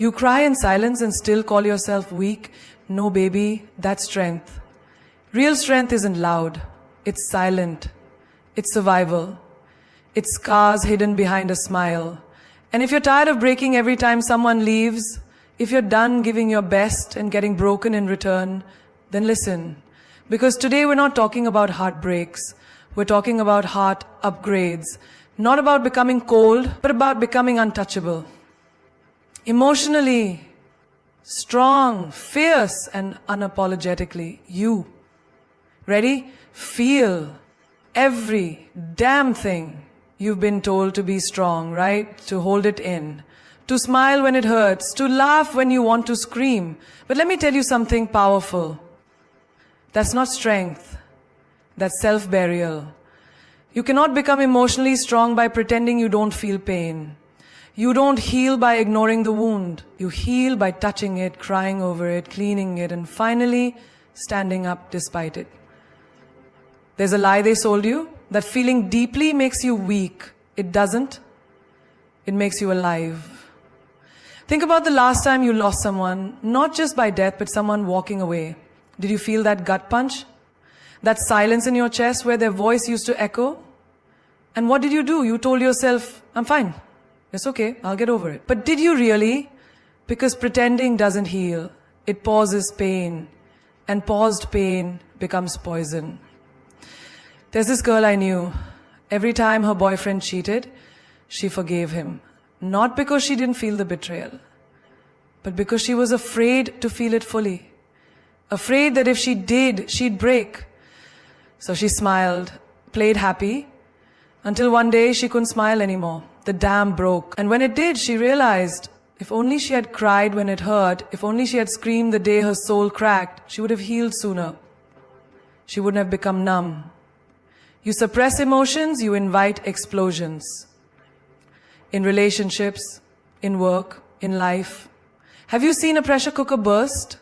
You cry in silence and still call yourself weak? No, baby, that's strength. Real strength isn't loud. It's silent. It's survival. It's scars hidden behind a smile. And if you're tired of breaking every time someone leaves, if you're done giving your best and getting broken in return, then listen. Because today we're not talking about heartbreaks. We're talking about heart upgrades. Not about becoming cold, but about becoming untouchable. Emotionally strong, fierce, and unapologetically you. Ready? Feel every damn thing you've been told to be strong, right? To hold it in. To smile when it hurts. To laugh when you want to scream. But let me tell you something powerful. That's not strength. That's self-burial. You cannot become emotionally strong by pretending you don't feel pain. You don't heal by ignoring the wound. You heal by touching it, crying over it, cleaning it, and finally standing up despite it. There's a lie they sold you, that feeling deeply makes you weak. It doesn't. It makes you alive. Think about the last time you lost someone, not just by death, but someone walking away. Did you feel that gut punch? That silence in your chest where their voice used to echo? And what did you do? You told yourself, I'm fine. It's okay, I'll get over it. But did you really? Because pretending doesn't heal. It pauses pain. And paused pain becomes poison. There's this girl I knew. Every time her boyfriend cheated, she forgave him. Not because she didn't feel the betrayal, but because she was afraid to feel it fully. Afraid that if she did, she'd break. So she smiled, played happy, until one day she couldn't smile anymore. The dam broke. And when it did, she realized if only she had cried when it hurt, if only she had screamed the day her soul cracked, she would have healed sooner. She wouldn't have become numb. You suppress emotions, you invite explosions. In relationships, in work, in life. Have you seen a pressure cooker burst?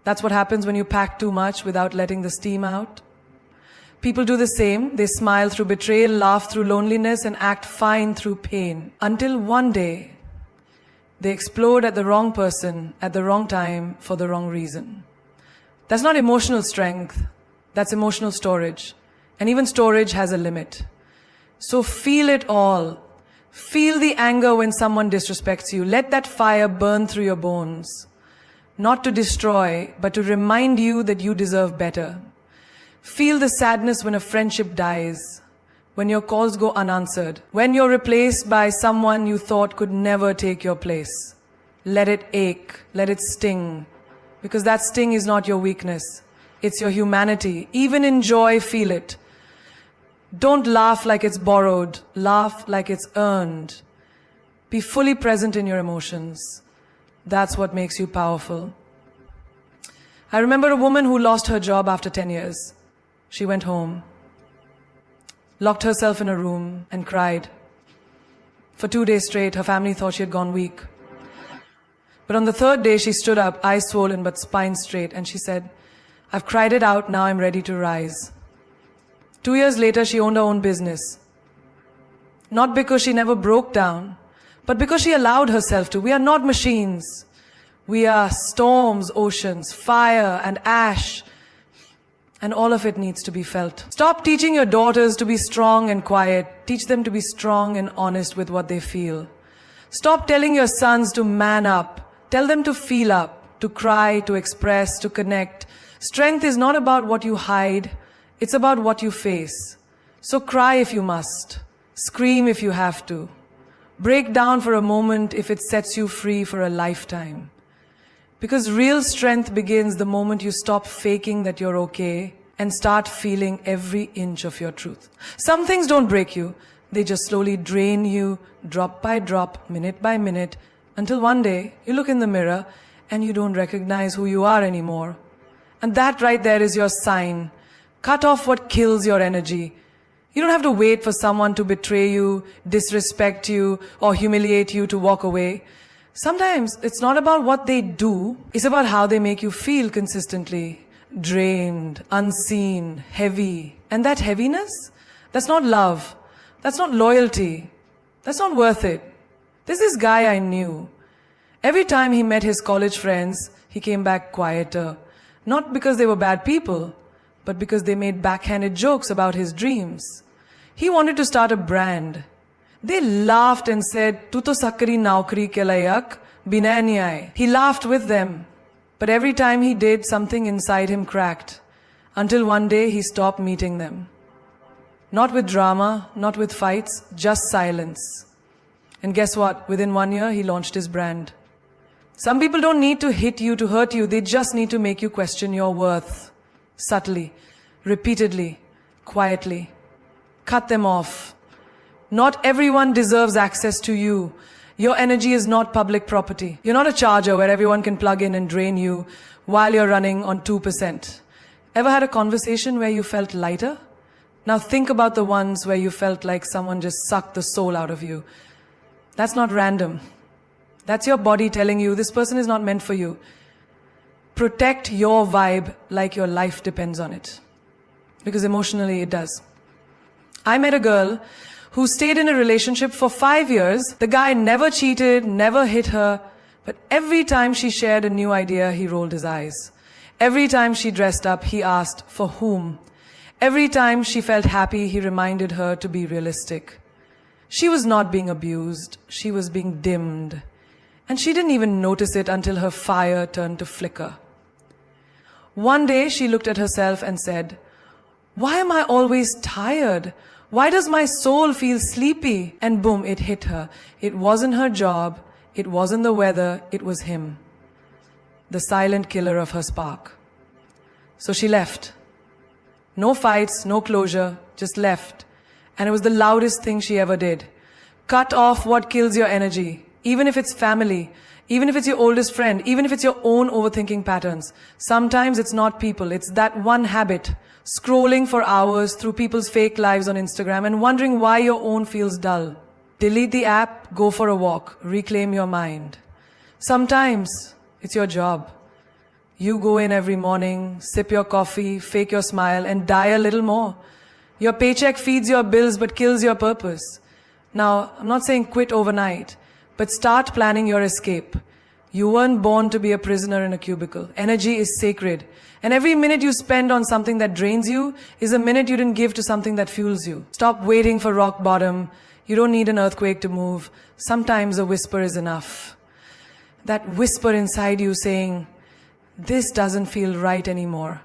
That's what happens when you pack too much without letting the steam out. People do the same. They smile through betrayal, laugh through loneliness, and act fine through pain. Until one day, they explode at the wrong person, at the wrong time, for the wrong reason. That's not emotional strength. That's emotional storage. And even storage has a limit. So feel it all. Feel the anger when someone disrespects you. Let that fire burn through your bones. Not to destroy, but to remind you that you deserve better. Feel the sadness when a friendship dies, when your calls go unanswered, when you're replaced by someone you thought could never take your place. Let it ache, let it sting, because that sting is not your weakness. It's your humanity. Even in joy, feel it. Don't laugh like it's borrowed. Laugh like it's earned. Be fully present in your emotions. That's what makes you powerful. I remember a woman who lost her job after 10 years. She went home, locked herself in a room, and cried. For 2 days straight, her family thought she had gone weak. But on the third day, she stood up, eyes swollen but spine straight, and she said, I've cried it out, now I'm ready to rise. 2 years later, she owned her own business. Not because she never broke down, but because she allowed herself to. We are not machines. We are storms, oceans, fire and ash. And all of it needs to be felt. Stop teaching your daughters to be strong and quiet. Teach them to be strong and honest with what they feel. Stop telling your sons to man up. Tell them to feel up, to cry, to express, to connect. Strength is not about what you hide. It's about what you face. So cry if you must. Scream if you have to. Break down for a moment if it sets you free for a lifetime. Because real strength begins the moment you stop faking that you're okay and start feeling every inch of your truth. Some things don't break you. They just slowly drain you, drop by drop, minute by minute, until one day you look in the mirror and you don't recognize who you are anymore. And that right there is your sign. Cut off what kills your energy. You don't have to wait for someone to betray you, disrespect you, or humiliate you to walk away. Sometimes it's not about what they do, it's about how they make you feel consistently. Drained, unseen, heavy. And that heaviness, that's not love. That's not loyalty. That's not worth it. There's this guy I knew. Every time he met his college friends, he came back quieter. Not because they were bad people, but because they made backhanded jokes about his dreams. He wanted to start a brand. They laughed and said, "Tu to sakari naukri ke layak, bina nahi." He laughed with them. But every time he did, something inside him cracked. Until one day he stopped meeting them. Not with drama, not with fights, just silence. And guess what? Within 1 year, he launched his brand. Some people don't need to hit you to hurt you. They just need to make you question your worth. Subtly, repeatedly, quietly. Cut them off. Not everyone deserves access to you. Your energy is not public property. You're not a charger where everyone can plug in and drain you while you're running on 2%. Ever had a conversation where you felt lighter? Now think about the ones where you felt like someone just sucked the soul out of you. That's not random. That's your body telling you this person is not meant for you. Protect your vibe like your life depends on it. Because emotionally it does. I met a girl who stayed in a relationship for 5 years. The guy never cheated, never hit her, but every time she shared a new idea, he rolled his eyes. Every time she dressed up, he asked, for whom? Every time she felt happy, he reminded her to be realistic. She was not being abused, she was being dimmed. And she didn't even notice it until her fire turned to flicker. One day she looked at herself and said, "Why am I always tired? Why does my soul feel sleepy?" And boom, it hit her. It wasn't her job, it wasn't the weather, it was him. The silent killer of her spark. So she left. No fights, no closure, just left. And it was the loudest thing she ever did. Cut off what kills your energy, even if it's family, even if it's your oldest friend, even if it's your own overthinking patterns. Sometimes it's not people, it's that one habit. Scrolling for hours through people's fake lives on Instagram and wondering why your own feels dull. Delete the app, go for a walk, reclaim your mind. Sometimes it's your job. You go in every morning, sip your coffee, fake your smile, and die a little more. Your paycheck feeds your bills but kills your purpose. Now, I'm not saying quit overnight, but start planning your escape. You weren't born to be a prisoner in a cubicle. Energy is sacred. And every minute you spend on something that drains you is a minute you didn't give to something that fuels you. Stop waiting for rock bottom. You don't need an earthquake to move. Sometimes a whisper is enough. That whisper inside you saying, "This doesn't feel right anymore."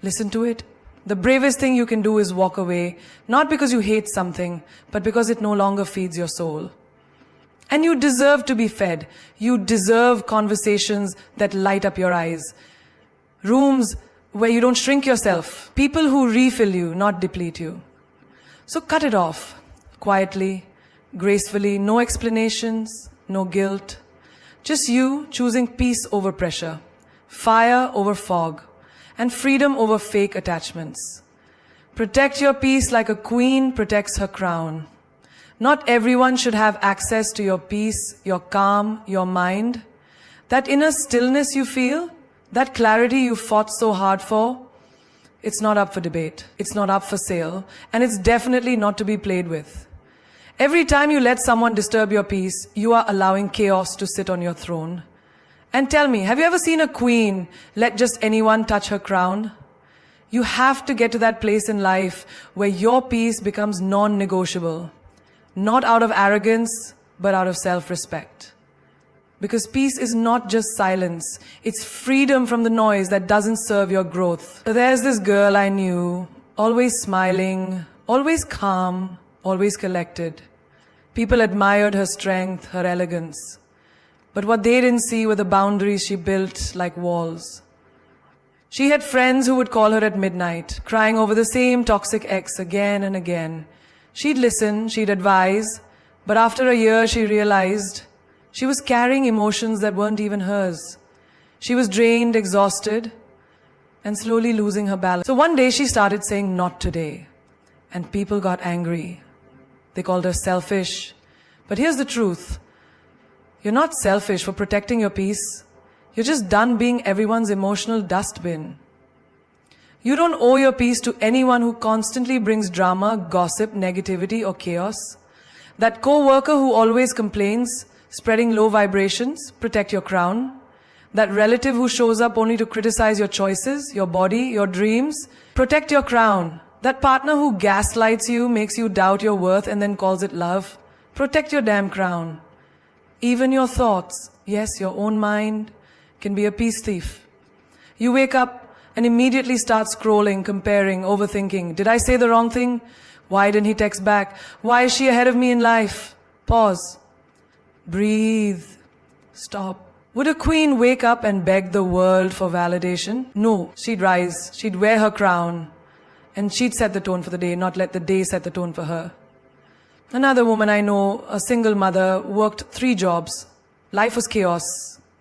Listen to it. The bravest thing you can do is walk away, not because you hate something, but because it no longer feeds your soul. And you deserve to be fed. You deserve conversations that light up your eyes. Rooms where you don't shrink yourself. People who refill you, not deplete you. So cut it off. Quietly, gracefully, no explanations, no guilt. Just you choosing peace over pressure, fire over fog, and freedom over fake attachments. Protect your peace like a queen protects her crown. Not everyone should have access to your peace, your calm, your mind. That inner stillness you feel, that clarity you fought so hard for, it's not up for debate. It's not up for sale. And it's definitely not to be played with. Every time you let someone disturb your peace, you are allowing chaos to sit on your throne. And tell me, have you ever seen a queen let just anyone touch her crown? You have to get to that place in life where your peace becomes non-negotiable. Not out of arrogance, but out of self-respect. Because peace is not just silence. It's freedom from the noise that doesn't serve your growth. So there's this girl I knew, always smiling, always calm, always collected. People admired her strength, her elegance. But what they didn't see were the boundaries she built like walls. She had friends who would call her at midnight, crying over the same toxic ex again and again. She'd listen, she'd advise, but after a year she realized she was carrying emotions that weren't even hers. She was drained, exhausted, and slowly losing her balance. So one day she started saying, "Not today." And people got angry. They called her selfish. But here's the truth. You're not selfish for protecting your peace. You're just done being everyone's emotional dustbin. You don't owe your peace to anyone who constantly brings drama, gossip, negativity, or chaos. That co-worker who always complains, spreading low vibrations, protect your crown. That relative who shows up only to criticize your choices, your body, your dreams, protect your crown. That partner who gaslights you, makes you doubt your worth and then calls it love, protect your damn crown. Even your thoughts, yes, your own mind, can be a peace thief. You wake up and immediately start scrolling, comparing, overthinking. Did I say the wrong thing? Why didn't he text back? Why is she ahead of me in life? Pause. Breathe. Stop. Would a queen wake up and beg the world for validation? No. She'd rise. She'd wear her crown. And she'd set the tone for the day, not let the day set the tone for her. Another woman I know, a single mother, worked 3 jobs. Life was chaos.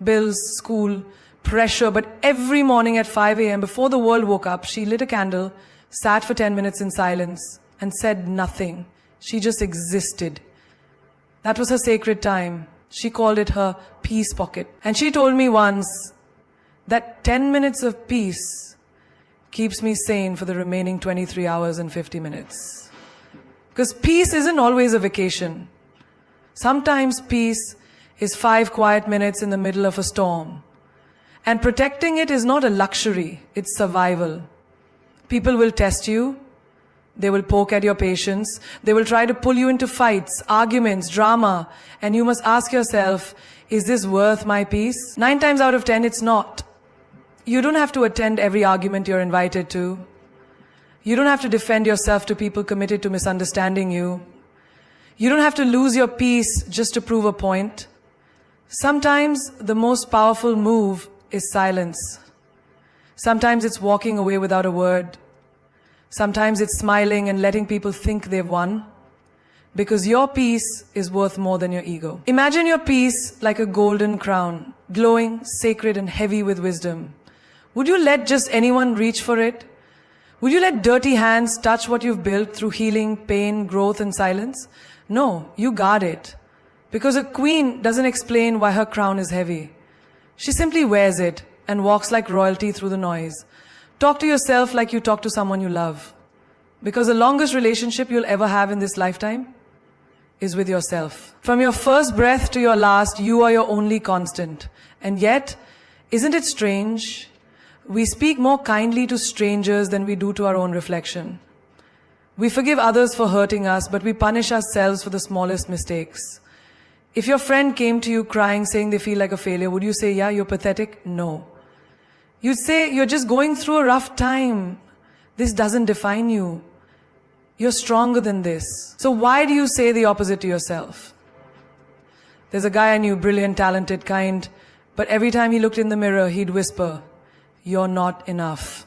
Bills, school, pressure. But every morning at 5 a.m., before the world woke up, she lit a candle, sat for 10 minutes in silence, and said nothing. She just existed. That was her sacred time. She called it her peace pocket. And she told me once that 10 minutes of peace keeps me sane for the remaining 23 hours and 50 minutes. Because peace isn't always a vacation. Sometimes peace is 5 quiet minutes in the middle of a storm. And protecting it is not a luxury, it's survival. People will test you. They will poke at your patience. They will try to pull you into fights, arguments, drama. And you must ask yourself, is this worth my peace? 9 times out of 10, it's not. You don't have to attend every argument you're invited to. You don't have to defend yourself to people committed to misunderstanding you. You don't have to lose your peace just to prove a point. Sometimes the most powerful move is silence. Sometimes it's walking away without a word. Sometimes it's smiling and letting people think they've won. Because your peace is worth more than your ego. Imagine your peace like a golden crown, glowing, sacred and heavy with wisdom. Would you let just anyone reach for it? Would you let dirty hands touch what you've built through healing, pain, growth and silence? No, you guard it. Because a queen doesn't explain why her crown is heavy. She simply wears it and walks like royalty through the noise. Talk to yourself like you talk to someone you love. Because the longest relationship you'll ever have in this lifetime is with yourself. From your first breath to your last, you are your only constant. And yet, isn't it strange? We speak more kindly to strangers than we do to our own reflection. We forgive others for hurting us, but we punish ourselves for the smallest mistakes. If your friend came to you crying, saying they feel like a failure, would you say, yeah, you're pathetic? No. You'd say, you're just going through a rough time. This doesn't define you. You're stronger than this. So why do you say the opposite to yourself? There's a guy I knew, brilliant, talented, kind, but every time he looked in the mirror, he'd whisper, you're not enough.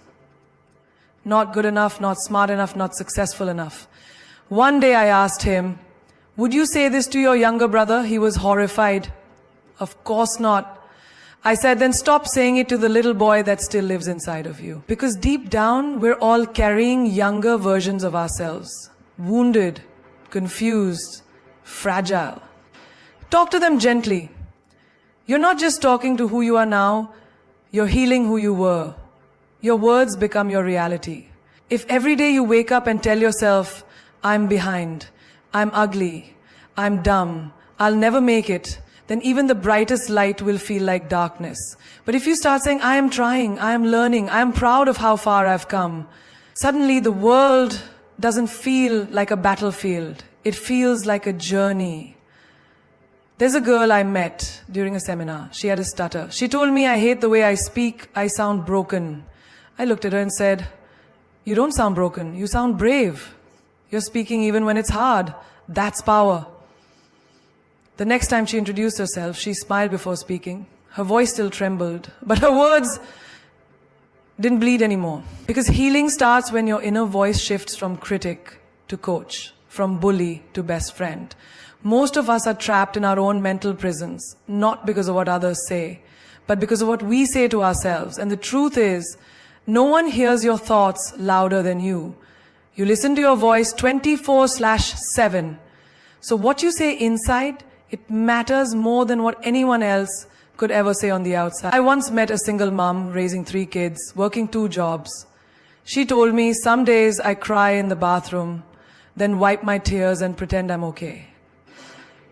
Not good enough, not smart enough, not successful enough. One day I asked him, would you say this to your younger brother? He was horrified. Of course not. I said, then stop saying it to the little boy that still lives inside of you. Because deep down, we're all carrying younger versions of ourselves. Wounded, confused, fragile. Talk to them gently. You're not just talking to who you are now, you're healing who you were. Your words become your reality. If every day you wake up and tell yourself, I'm behind, I'm ugly, I'm dumb, I'll never make it, then even the brightest light will feel like darkness. But if you start saying, I am trying, I am learning, I am proud of how far I've come, suddenly the world doesn't feel like a battlefield. It feels like a journey. There's a girl I met during a seminar. She had a stutter. She told me, I hate the way I speak, I sound broken. I looked at her and said, you don't sound broken, you sound brave. You're speaking even when it's hard. That's power. The next time she introduced herself, she smiled before speaking. Her voice still trembled, but her words didn't bleed anymore. Because healing starts when your inner voice shifts from critic to coach, from bully to best friend. Most of us are trapped in our own mental prisons, not because of what others say, but because of what we say to ourselves. And the truth is, no one hears your thoughts louder than you. You listen to your voice 24/7. So what you say inside, it matters more than what anyone else could ever say on the outside. I once met a single mom raising 3 kids, working 2 jobs. She told me, some days I cry in the bathroom, then wipe my tears and pretend I'm okay.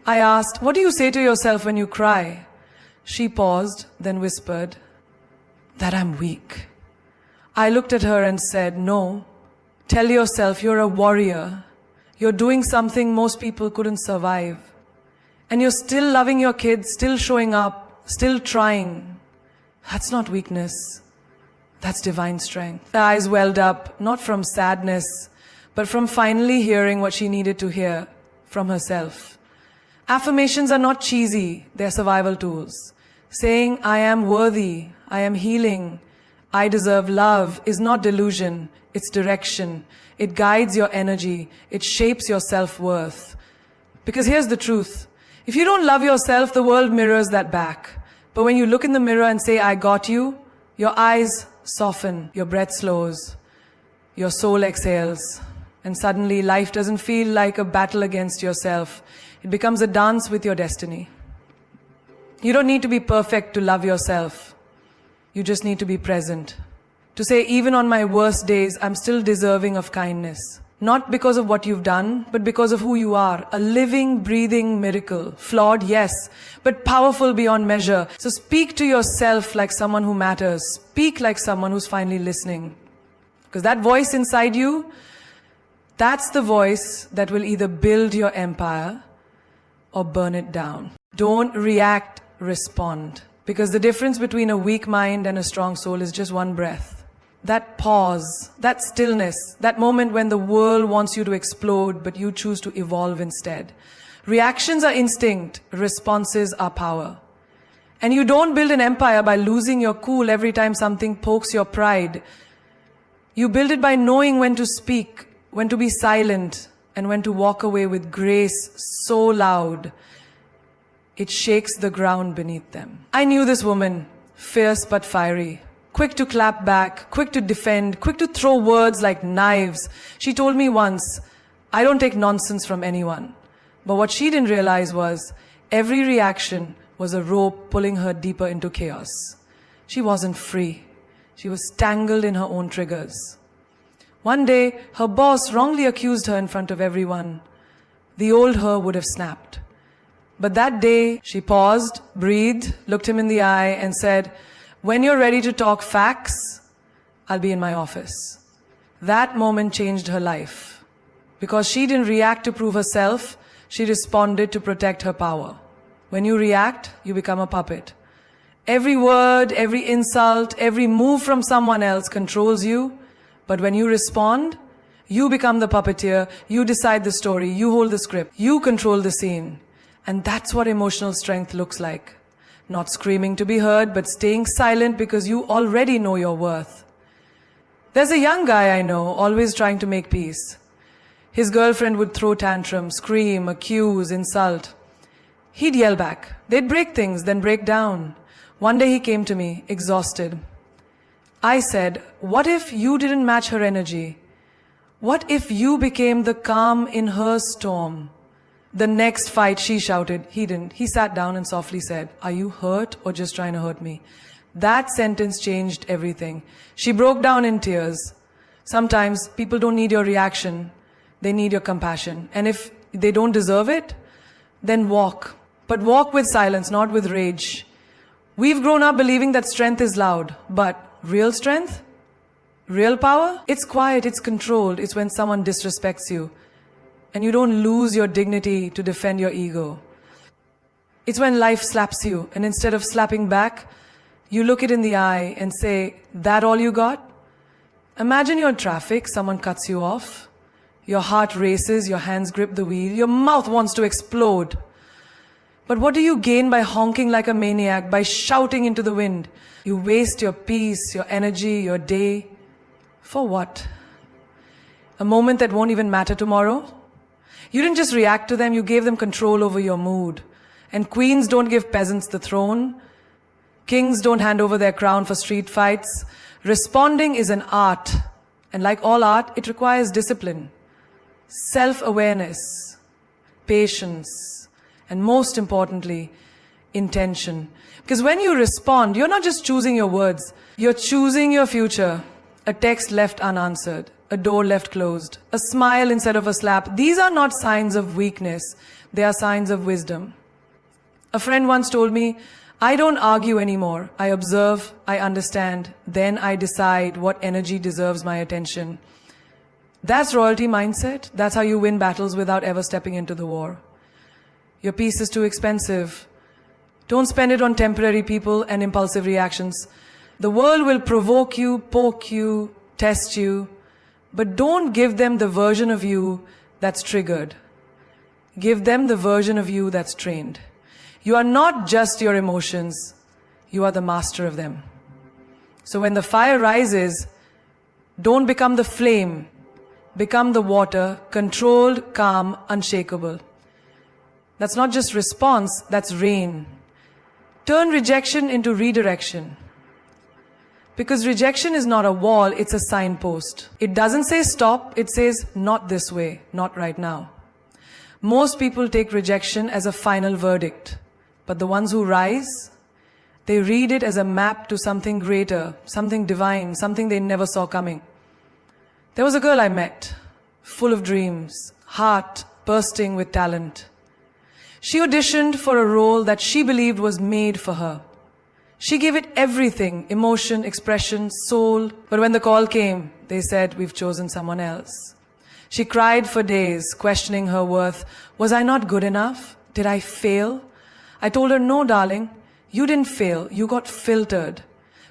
I asked, "What do you say to yourself when you cry?" She paused, then whispered, "That I'm weak." I looked at her and said, "No. Tell yourself you're a warrior. You're doing something most people couldn't survive. And you're still loving your kids, still showing up, still trying. That's not weakness. That's divine strength." Her eyes welled up, not from sadness, but from finally hearing what she needed to hear from herself. Affirmations are not cheesy, they're survival tools. Saying, "I am worthy, I am healing, I deserve love" is not delusion, it's direction. It guides your energy, it shapes your self-worth. Because here's the truth. If you don't love yourself, the world mirrors that back. But when you look in the mirror and say, "I got you," your eyes soften, your breath slows, your soul exhales, and suddenly life doesn't feel like a battle against yourself. It becomes a dance with your destiny. You don't need to be perfect to love yourself. You just need to be present. To say, even on my worst days, I'm still deserving of kindness. Not because of what you've done, but because of who you are. A living, breathing miracle. Flawed, yes, but powerful beyond measure. So speak to yourself like someone who matters. Speak like someone who's finally listening. Because that voice inside you, that's the voice that will either build your empire or burn it down. Don't react, respond. Because the difference between a weak mind and a strong soul is just one breath. That pause, that stillness, that moment when the world wants you to explode, but you choose to evolve instead. Reactions are instinct, responses are power. And you don't build an empire by losing your cool every time something pokes your pride. You build it by knowing when to speak, when to be silent, and when to walk away with grace so loud it shakes the ground beneath them. I knew this woman, fierce but fiery. Quick to clap back, quick to defend, quick to throw words like knives. She told me once, "I don't take nonsense from anyone." But what she didn't realize was, every reaction was a rope pulling her deeper into chaos. She wasn't free. She was tangled in her own triggers. One day, her boss wrongly accused her in front of everyone. The old her would have snapped. But that day, she paused, breathed, looked him in the eye and said, "When you're ready to talk facts, I'll be in my office." That moment changed her life. Because she didn't react to prove herself, she responded to protect her power. When you react, you become a puppet. Every word, every insult, every move from someone else controls you. But when you respond, you become the puppeteer, you decide the story, you hold the script, you control the scene. And that's what emotional strength looks like. Not screaming to be heard, but staying silent because you already know your worth. There's a young guy I know, always trying to make peace. His girlfriend would throw tantrums, scream, accuse, insult. He'd yell back. They'd break things, then break down. One day he came to me, exhausted. I said, "What if you didn't match her energy? What if you became the calm in her storm?" The next fight, she shouted. He didn't. He sat down and softly said, "Are you hurt or just trying to hurt me?" That sentence changed everything. She broke down in tears. Sometimes people don't need your reaction. They need your compassion. And if they don't deserve it, then walk. But walk with silence, not with rage. We've grown up believing that strength is loud. But real strength? Real power? It's quiet, it's controlled. It's when someone disrespects you. And you don't lose your dignity to defend your ego. It's when life slaps you, and instead of slapping back, you look it in the eye and say, "That all you got?" Imagine you're in traffic, someone cuts you off. Your heart races, your hands grip the wheel, your mouth wants to explode. But what do you gain by honking like a maniac, by shouting into the wind? You waste your peace, your energy, your day. For what? A moment that won't even matter tomorrow? You didn't just react to them, you gave them control over your mood. And queens don't give peasants the throne. Kings don't hand over their crown for street fights. Responding is an art. And like all art, it requires discipline, self-awareness, patience, and most importantly, intention. Because when you respond, you're not just choosing your words, you're choosing your future. A text left unanswered, a door left closed, a smile instead of a slap. These are not signs of weakness. They are signs of wisdom. A friend once told me, I don't argue anymore. I observe, I understand, then I decide what energy deserves my attention. That's royalty mindset. That's how you win battles without ever stepping into the war. Your peace is too expensive. Don't spend it on temporary people and impulsive reactions. The world will provoke you, poke you, test you, but don't give them the version of you that's triggered. Give them the version of you that's trained. You are not just your emotions, you are the master of them. So when the fire rises, don't become the flame, become the water, controlled, calm, unshakable. That's not just response, that's rain. Turn rejection into redirection. Because rejection is not a wall, it's a signpost. It doesn't say stop, it says not this way, not right now. Most people take rejection as a final verdict. But the ones who rise, they read it as a map to something greater, something divine, something they never saw coming. There was a girl I met, full of dreams, heart bursting with talent. She auditioned for a role that she believed was made for her. She gave it everything, emotion, expression, soul. But when the call came, they said, we've chosen someone else. She cried for days, questioning her worth. Was I not good enough? Did I fail? I told her, no, darling, you didn't fail. You got filtered.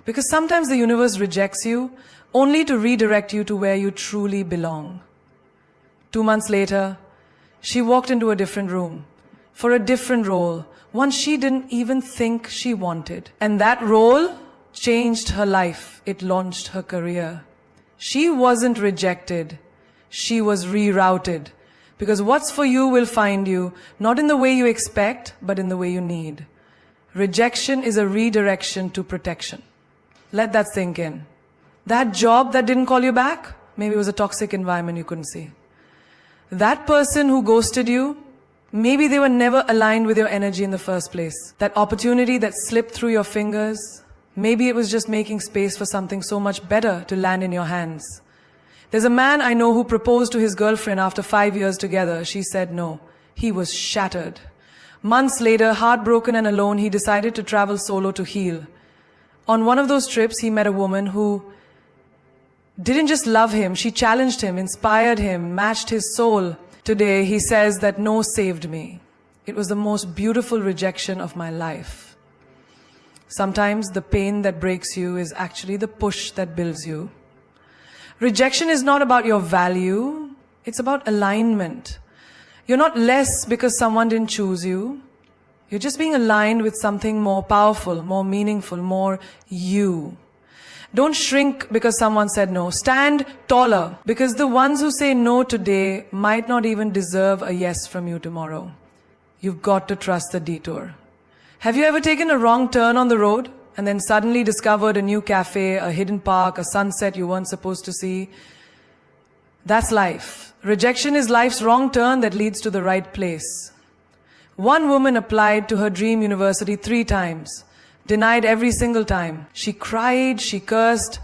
Because sometimes the universe rejects you only to redirect you to where you truly belong. 2 months later, she walked into a different room for a different role, one she didn't even think she wanted. And that role changed her life. It launched her career. She wasn't rejected. She was rerouted. Because what's for you will find you, not in the way you expect, but in the way you need. Rejection is a redirection to protection. Let that sink in. That job that didn't call you back, maybe it was a toxic environment you couldn't see. That person who ghosted you, maybe they were never aligned with your energy in the first place. That opportunity that slipped through your fingers, maybe it was just making space for something so much better to land in your hands. There's a man I know who proposed to his girlfriend after 5 years together. She said no. He was shattered. Months later, heartbroken and alone, he decided to travel solo to heal. On one of those trips, he met a woman who didn't just love him, she challenged him, inspired him, matched his soul. Today, he says that no saved me. It was the most beautiful rejection of my life. Sometimes the pain that breaks you is actually the push that builds you. Rejection is not about your value, it's about alignment. You're not less because someone didn't choose you. You're just being aligned with something more powerful, more meaningful, more you. Don't shrink because someone said no. Stand taller, because the ones who say no today might not even deserve a yes from you tomorrow. You've got to trust the detour. Have you ever taken a wrong turn on the road and then suddenly discovered a new cafe, a hidden park, a sunset you weren't supposed to see? That's life. Rejection is life's wrong turn that leads to the right place. One woman applied to her dream university 3 times. Denied every single time. She cried, she cursed,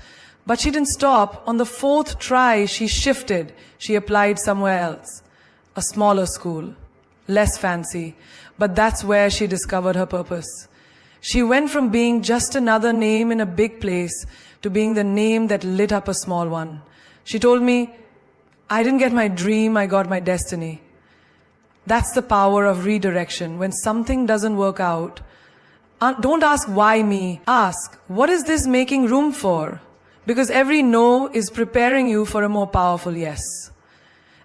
but she didn't stop. On the 4th try, she shifted. She applied somewhere else. A smaller school. Less fancy. But that's where she discovered her purpose. She went from being just another name in a big place to being the name that lit up a small one. She told me, I didn't get my dream, I got my destiny. That's the power of redirection. When something doesn't work out, don't ask why me. Ask, what is this making room for? Because every no is preparing you for a more powerful yes.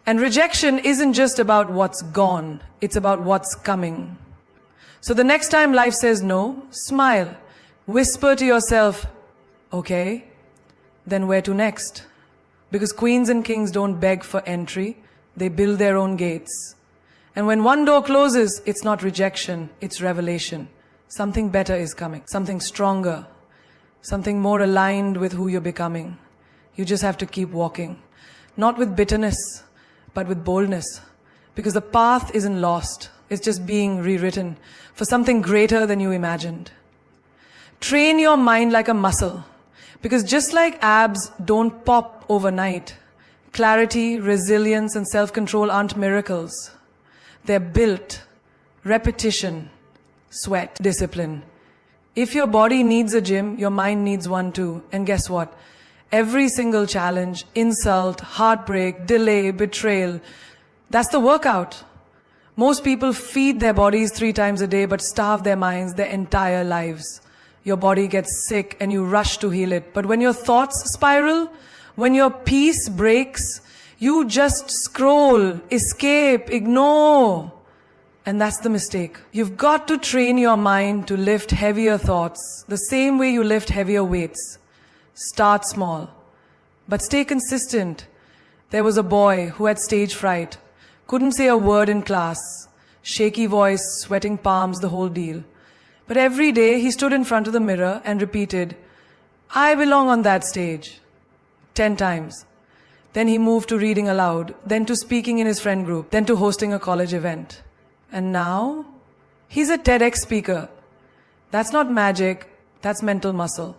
And rejection isn't just about what's gone. It's about what's coming. So the next time life says no, smile. Whisper to yourself, okay, then where to next? Because queens and kings don't beg for entry. They build their own gates. And when one door closes, it's not rejection, it's revelation. Something better is coming, something stronger, something more aligned with who you're becoming. You just have to keep walking. Not with bitterness, but with boldness. Because the path isn't lost, it's just being rewritten for something greater than you imagined. Train your mind like a muscle. Because just like abs don't pop overnight, clarity, resilience, and self-control aren't miracles. They're built. Repetition, sweat, discipline. If your body needs a gym, your mind needs one too. And guess what? Every single challenge, insult, heartbreak, delay, betrayal, that's the workout. Most people feed their bodies 3 times a day but starve their minds their entire lives. Your body gets sick and you rush to heal it. But when your thoughts spiral, when your peace breaks, you just scroll, escape, ignore. And that's the mistake. You've got to train your mind to lift heavier thoughts, the same way you lift heavier weights. Start small, but stay consistent. There was a boy who had stage fright, couldn't say a word in class, shaky voice, sweating palms, the whole deal. But every day he stood in front of the mirror and repeated, "I belong on that stage," 10 times. Then he moved to reading aloud, then to speaking in his friend group, then to hosting a college event. And now, he's a TEDx speaker. That's not magic, that's mental muscle.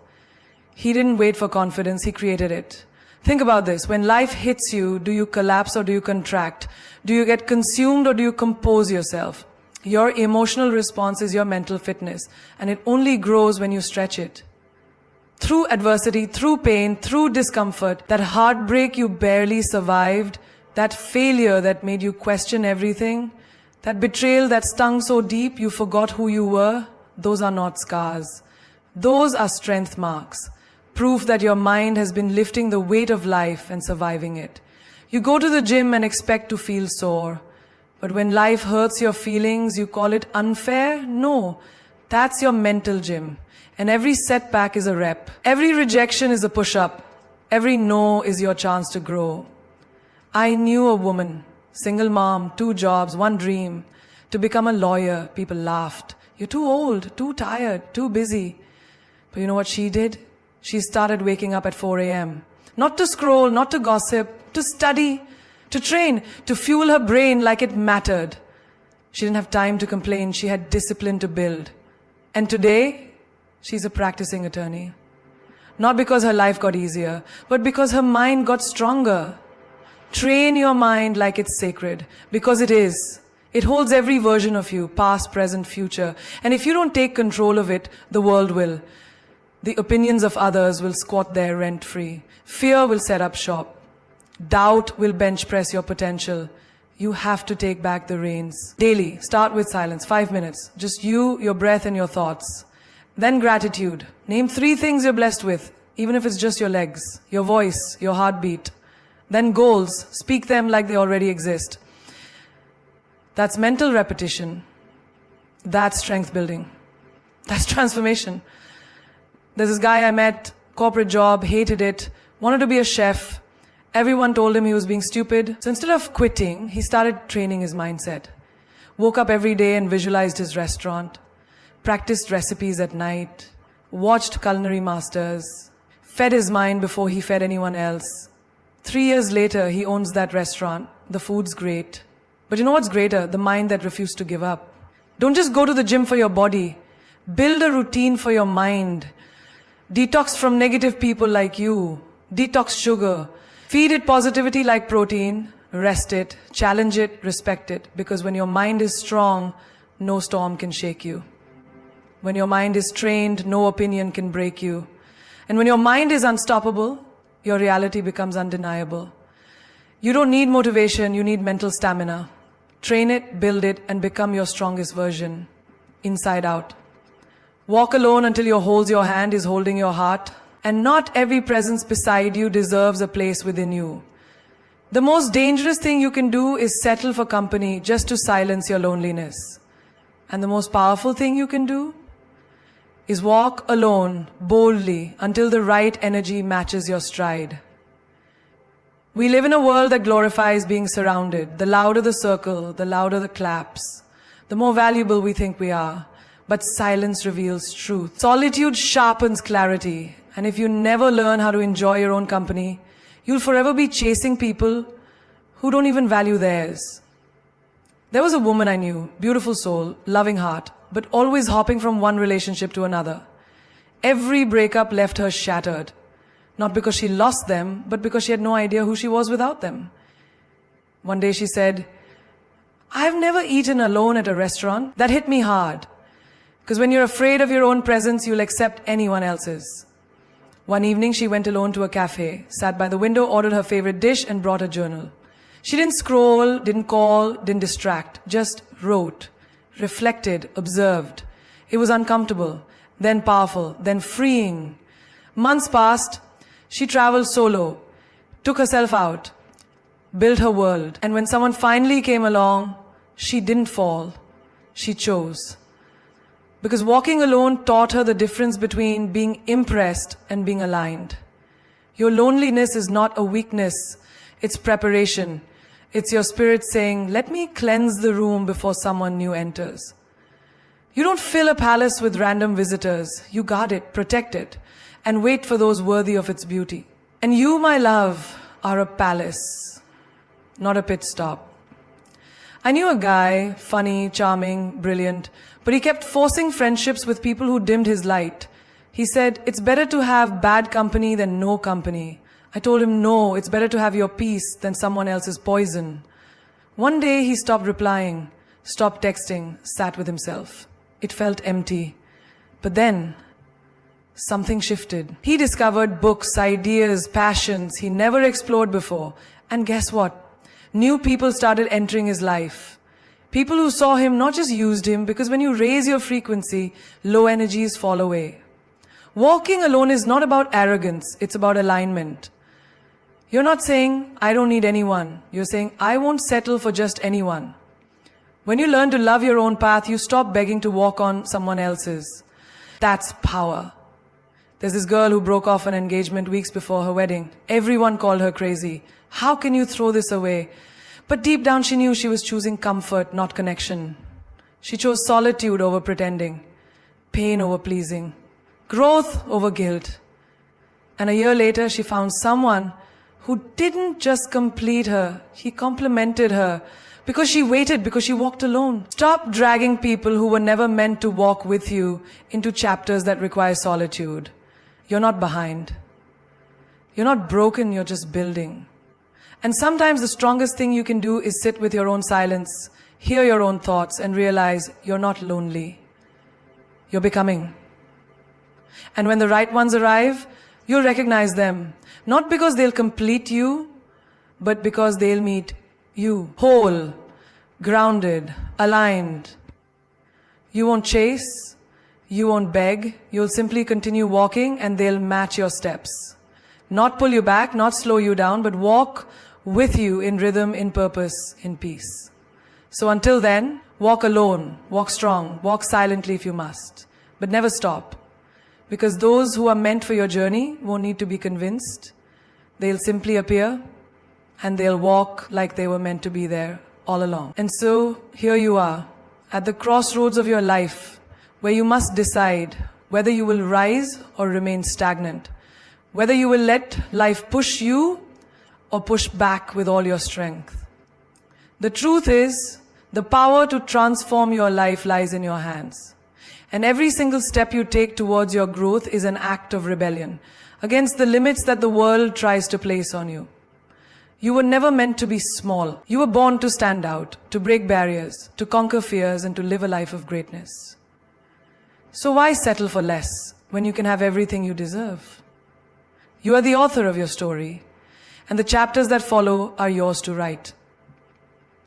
He didn't wait for confidence, he created it. Think about this. When life hits you, do you collapse or do you contract? Do you get consumed or do you compose yourself? Your emotional response is your mental fitness, and it only grows when you stretch it. Through adversity, through pain, through discomfort, that heartbreak you barely survived, that failure that made you question everything, that betrayal that stung so deep you forgot who you were, those are not scars. Those are strength marks. Proof that your mind has been lifting the weight of life and surviving it. You go to the gym and expect to feel sore. But when life hurts your feelings, you call it unfair? No, that's your mental gym. And every setback is a rep. Every rejection is a push-up. Every no is your chance to grow. I knew a woman, single mom, 2 jobs, 1 dream, to become a lawyer. People laughed. You're too old, too tired, too busy. But you know what she did? She started waking up at 4 a.m. Not to scroll, not to gossip, to study, to train, to fuel her brain like it mattered. She didn't have time to complain. She had discipline to build. And today, she's a practicing attorney. Not because her life got easier, but because her mind got stronger. Train your mind like it's sacred, because it is. It holds every version of you, past, present, future. And if you don't take control of it, the world will. The opinions of others will squat there rent-free. Fear will set up shop. Doubt will bench press your potential. You have to take back the reins. Daily, start with silence, 5 minutes. Just you, your breath, and your thoughts. Then gratitude. Name 3 things you're blessed with, even if it's just your legs, your voice, your heartbeat. Then goals. Speak them like they already exist. That's mental repetition. That's strength building. That's transformation. There's this guy I met, corporate job, hated it, wanted to be a chef. Everyone told him he was being stupid. So instead of quitting, he started training his mindset. Woke up every day and visualized his restaurant. Practiced recipes at night. Watched culinary masters. Fed his mind before he fed anyone else. 3 years later, he owns that restaurant. The food's great. But you know what's greater? The mind that refused to give up. Don't just go to the gym for your body. Build a routine for your mind. Detox from negative people like you. Detox sugar. Feed it positivity like protein. Rest it. Challenge it. Respect it. Because when your mind is strong, no storm can shake you. When your mind is trained, no opinion can break you. And when your mind is unstoppable, your reality becomes undeniable. You don't need motivation, you need mental stamina. Train it, build it, and become your strongest version, inside out. Walk alone until your holds your hand is holding your heart. And not every presence beside you deserves a place within you. The most dangerous thing you can do is settle for company just to silence your loneliness. And the most powerful thing you can do is walk alone, boldly, until the right energy matches your stride. We live in a world that glorifies being surrounded. The louder the circle, the louder the claps, the more valuable we think we are. But silence reveals truth. Solitude sharpens clarity. And if you never learn how to enjoy your own company, you'll forever be chasing people who don't even value theirs. There was a woman I knew, beautiful soul, loving heart, but always hopping from one relationship to another. Every breakup left her shattered. Not because she lost them, but because she had no idea who she was without them. One day she said, I've never eaten alone at a restaurant. That hit me hard. Because when you're afraid of your own presence, you'll accept anyone else's. One evening, she went alone to a cafe, sat by the window, ordered her favorite dish, and brought a journal. She didn't scroll, didn't call, didn't distract, just wrote, reflected, observed. It was uncomfortable, then powerful, then freeing. Months passed. She traveled solo, took herself out, built her world. And when someone finally came along, she didn't fall. She chose. Because walking alone taught her the difference between being impressed and being aligned. Your loneliness is not a weakness, it's preparation. It's your spirit saying, let me cleanse the room before someone new enters. You don't fill a palace with random visitors. You guard it, protect it, and wait for those worthy of its beauty. And you, my love, are a palace, not a pit stop. I knew a guy, funny, charming, brilliant, but he kept forcing friendships with people who dimmed his light. He said, it's better to have bad company than no company. I told him, no, it's better to have your peace than someone else's poison. One day he stopped replying, stopped texting, sat with himself. It felt empty. But then, something shifted. He discovered books, ideas, passions he never explored before. And guess what? New people started entering his life. People who saw him not just used him, because when you raise your frequency, low energies fall away. Walking alone is not about arrogance, it's about alignment. You're not saying, I don't need anyone. You're saying, I won't settle for just anyone. When you learn to love your own path, you stop begging to walk on someone else's. That's power. There's this girl who broke off an engagement weeks before her wedding. Everyone called her crazy. How can you throw this away? But deep down she knew she was choosing comfort, not connection. She chose solitude over pretending, pain over pleasing, growth over guilt. And a year later she found someone who didn't just complete her, he complemented her. Because she waited, because she walked alone. Stop dragging people who were never meant to walk with you into chapters that require solitude. You're not behind. You're not broken, you're just building. And sometimes the strongest thing you can do is sit with your own silence, hear your own thoughts, and realize you're not lonely. You're becoming. And when the right ones arrive, you'll recognize them. Not because they'll complete you, but because they'll meet you. Whole, grounded, aligned. You won't chase, you won't beg, you'll simply continue walking and they'll match your steps. Not pull you back, not slow you down, but walk with you in rhythm, in purpose, in peace. So until then, walk alone, walk strong, walk silently if you must, but never stop. Because those who are meant for your journey won't need to be convinced. They'll simply appear and they'll walk like they were meant to be there all along. And so here you are at the crossroads of your life where you must decide whether you will rise or remain stagnant, whether you will let life push you or push back with all your strength. The truth is, the power to transform your life lies in your hands. And every single step you take towards your growth is an act of rebellion against the limits that the world tries to place on you. You were never meant to be small. You were born to stand out, to break barriers, to conquer fears, and to live a life of greatness. So why settle for less when you can have everything you deserve? You are the author of your story, and the chapters that follow are yours to write.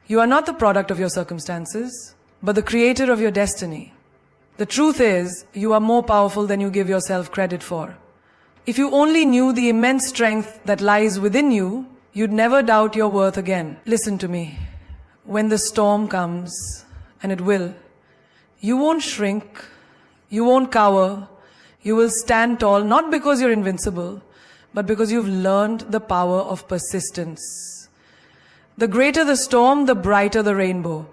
You are not the product of your circumstances, but the creator of your destiny. The truth is, you are more powerful than you give yourself credit for. If you only knew the immense strength that lies within you, you'd never doubt your worth again. Listen to me. When the storm comes, and it will, you won't shrink, you won't cower, you will stand tall, not because you're invincible, but because you've learned the power of persistence. The greater the storm, the brighter the rainbow.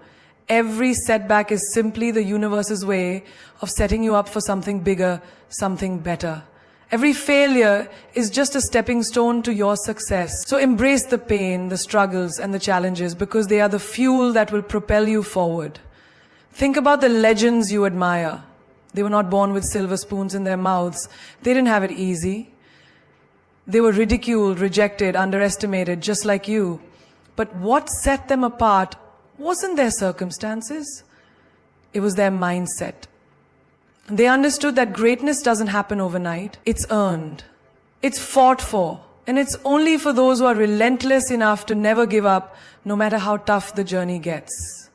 Every setback is simply the universe's way of setting you up for something bigger, something better. Every failure is just a stepping stone to your success. So embrace the pain, the struggles, and the challenges because they are the fuel that will propel you forward. Think about the legends you admire. They were not born with silver spoons in their mouths. They didn't have it easy. They were ridiculed, rejected, underestimated, just like you. But what set them apart wasn't their circumstances, it was their mindset. They understood that greatness doesn't happen overnight. It's earned. It's fought for. And it's only for those who are relentless enough to never give up, no matter how tough the journey gets.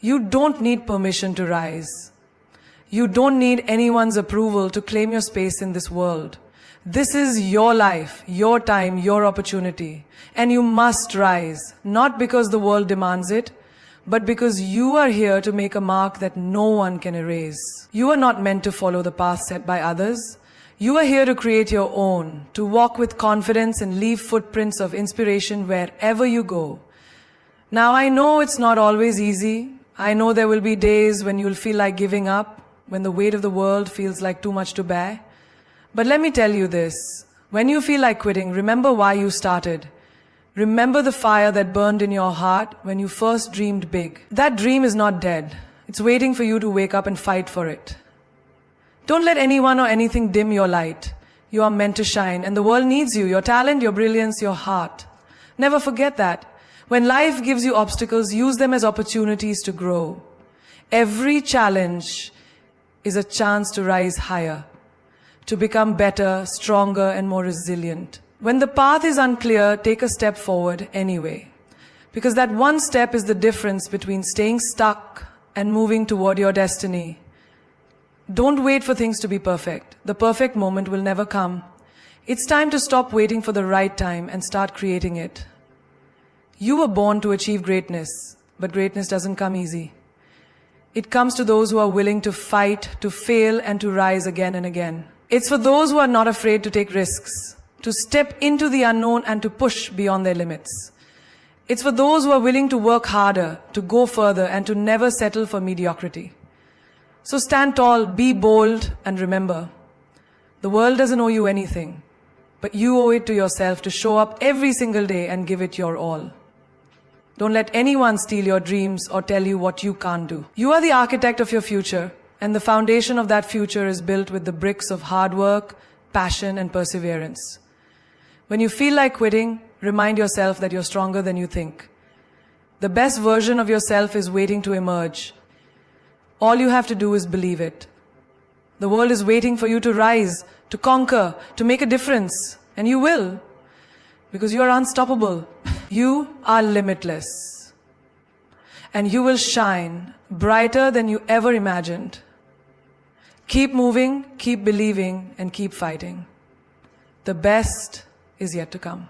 You don't need permission to rise. You don't need anyone's approval to claim your space in this world. This is your life, your time, your opportunity. And you must rise, not because the world demands it, but because you are here to make a mark that no one can erase. You are not meant to follow the path set by others. You are here to create your own, to walk with confidence and leave footprints of inspiration wherever you go. Now, I know it's not always easy. I know there will be days when you'll feel like giving up, when the weight of the world feels like too much to bear. But let me tell you this, when you feel like quitting, remember why you started. Remember the fire that burned in your heart when you first dreamed big. That dream is not dead. It's waiting for you to wake up and fight for it. Don't let anyone or anything dim your light. You are meant to shine, and the world needs you, your talent, your brilliance, your heart. Never forget that. When life gives you obstacles, use them as opportunities to grow. Every challenge is a chance to rise higher, to become better, stronger, and more resilient. When the path is unclear, take a step forward anyway. Because that one step is the difference between staying stuck and moving toward your destiny. Don't wait for things to be perfect. The perfect moment will never come. It's time to stop waiting for the right time and start creating it. You were born to achieve greatness, but greatness doesn't come easy. It comes to those who are willing to fight, to fail, and to rise again and again. It's for those who are not afraid to take risks, to step into the unknown and to push beyond their limits. It's for those who are willing to work harder, to go further, and to never settle for mediocrity. So stand tall, be bold, and remember, the world doesn't owe you anything, but you owe it to yourself to show up every single day and give it your all. Don't let anyone steal your dreams or tell you what you can't do. You are the architect of your future, and the foundation of that future is built with the bricks of hard work, passion, and perseverance. When you feel like quitting, remind yourself that you're stronger than you think. The best version of yourself is waiting to emerge. All you have to do is believe it. The world is waiting for you to rise, to conquer, to make a difference. And you will. Because you are unstoppable. You are limitless. And you will shine brighter than you ever imagined. Keep moving, keep believing, and keep fighting. The best is yet to come.